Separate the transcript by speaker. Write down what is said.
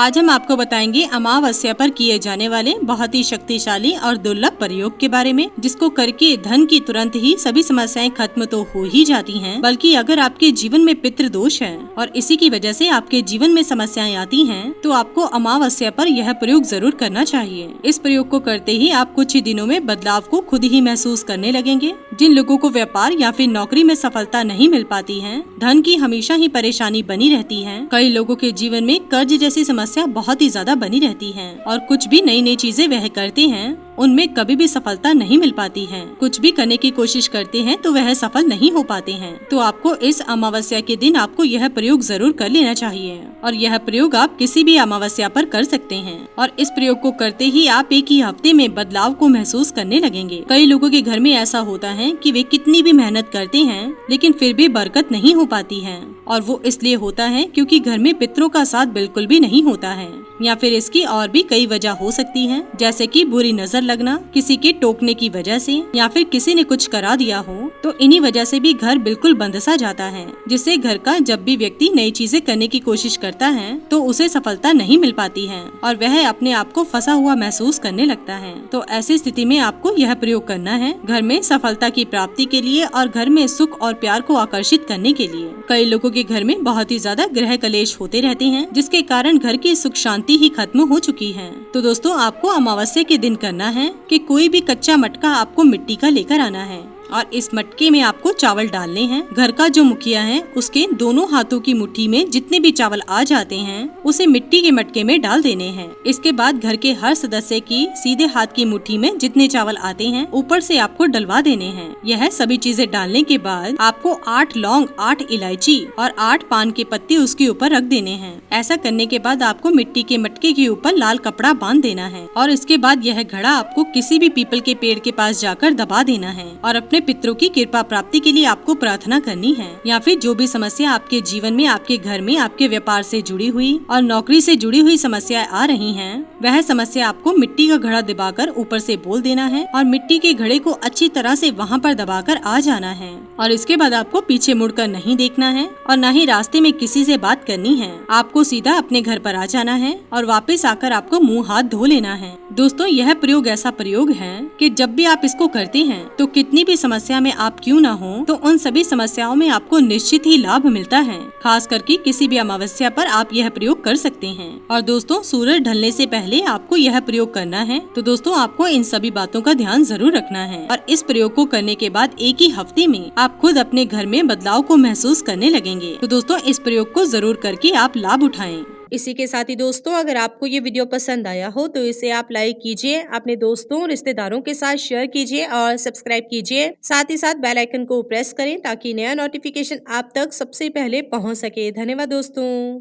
Speaker 1: आज हम आपको बताएंगे अमावस्या पर किए जाने वाले बहुत ही शक्तिशाली और दुर्लभ प्रयोग के बारे में, जिसको करके धन की तुरंत ही सभी समस्याएं खत्म तो हो ही जाती हैं, बल्कि अगर आपके जीवन में पितृ दोष है और इसी की वजह से आपके जीवन में समस्याएं आती हैं, तो आपको अमावस्या पर यह प्रयोग जरूर करना चाहिए। इस प्रयोग को करते ही आप कुछ ही दिनों में बदलाव को खुद ही महसूस करने लगेंगे। जिन लोगों को व्यापार या फिर नौकरी में सफलता नहीं मिल पाती है, धन की हमेशा ही परेशानी बनी रहती है, कई लोगों के जीवन में कर्ज जैसी समस्या बहुत ही ज्यादा बनी रहती है और कुछ भी नई नई चीजें वह करते हैं उनमें कभी भी सफलता नहीं मिल पाती है। कुछ भी करने की कोशिश करते हैं तो वह सफल नहीं हो पाते हैं। तो आपको इस अमावस्या के दिन आपको यह प्रयोग जरूर कर लेना चाहिए और यह प्रयोग आप किसी भी अमावस्या पर कर सकते हैं और इस प्रयोग को करते ही आप एक ही हफ्ते में बदलाव को महसूस करने लगेंगे। कई लोगों के घर में ऐसा होता है कि वे कितनी भी मेहनत करते हैं लेकिन फिर भी बरकत नहीं हो पाती है और वो इसलिए होता है क्योंकि घर में पितरों का साथ बिल्कुल भी नहीं होता है, या फिर इसकी और भी कई वजह हो सकती हैं, जैसे कि बुरी नजर लगना, किसी के टोकने की वजह से, या फिर किसी ने कुछ करा दिया हो। तो इन्हीं वजह से भी घर बिल्कुल बंद सा जाता है, जिससे घर का जब भी व्यक्ति नई चीजें करने की कोशिश करता है तो उसे सफलता नहीं मिल पाती है और वह अपने आप को फंसा हुआ महसूस करने लगता है। तो ऐसी स्थिति में आपको यह प्रयोग करना है घर में सफलता की प्राप्ति के लिए और घर में सुख और प्यार को आकर्षित करने के लिए। कई लोगों के घर में बहुत ही ज्यादा ग्रह कलेश होते रहते हैं, जिसके कारण घर की सुख शांति ही खत्म हो चुकी है। तो दोस्तों, आपको अमावस्या के दिन करना है कि कोई भी कच्चा मटका आपको मिट्टी का लेकर आना है और इस मटके में आपको चावल डालने हैं। घर का जो मुखिया है उसके दोनों हाथों की मुट्ठी में जितने भी चावल आ जाते हैं उसे मिट्टी के मटके में डाल देने हैं। इसके बाद घर के हर सदस्य की सीधे हाथ की मुट्ठी में जितने चावल आते हैं ऊपर से आपको डलवा देने हैं। यह सभी चीजें डालने के बाद आपको 8 लौंग, 8 इलायची और 8 पान के पत्ते उसके ऊपर रख देने हैं। ऐसा करने के बाद आपको मिट्टी के मटके के ऊपर लाल कपड़ा बांध देना है और इसके बाद यह घड़ा आपको किसी भी पीपल के पेड़ के पास जाकर दबा देना है और अपने पितरों की कृपा प्राप्ति के लिए आपको प्रार्थना करनी है। या फिर जो भी समस्या आपके जीवन में, आपके घर में, आपके व्यापार से जुड़ी हुई और नौकरी से जुड़ी हुई समस्याएं आ रही हैं, वह समस्या आपको मिट्टी का घड़ा दबाकर ऊपर से बोल देना है और मिट्टी के घड़े को अच्छी तरह से वहां पर दबाकर आ जाना है और इसके बाद आपको पीछे मुड़कर नहीं देखना है और न ही रास्ते में किसी से बात करनी है। आपको सीधा अपने घर पर आ जाना है और वापस आकर आपको मुंह हाथ धो लेना है। दोस्तों, यह प्रयोग ऐसा प्रयोग है कि जब भी आप इसको करते हैं तो कितनी भी समस्या में आप क्यों ना हो, तो उन सभी समस्याओं में आपको निश्चित ही लाभ मिलता है। खास करके किसी भी अमावस्या पर आप यह प्रयोग कर सकते हैं। और दोस्तों, सूरज ढलने से पहले आपको यह प्रयोग करना है। तो दोस्तों, आपको इन सभी बातों का ध्यान जरूर रखना है और इस प्रयोग को करने के बाद एक ही हफ्ते में आप खुद अपने घर में बदलाव को महसूस करने लगेंगे। तो दोस्तों, इस प्रयोग को जरूर करके आप लाभ उठाएं।
Speaker 2: इसी के साथ ही दोस्तों, अगर आपको ये वीडियो पसंद आया हो तो इसे आप लाइक कीजिए, अपने दोस्तों रिश्तेदारों के साथ शेयर कीजिए और सब्सक्राइब कीजिए। साथ ही साथ बेल आइकन को प्रेस करें ताकि नया नोटिफिकेशन आप तक सबसे पहले पहुंच सके। धन्यवाद दोस्तों।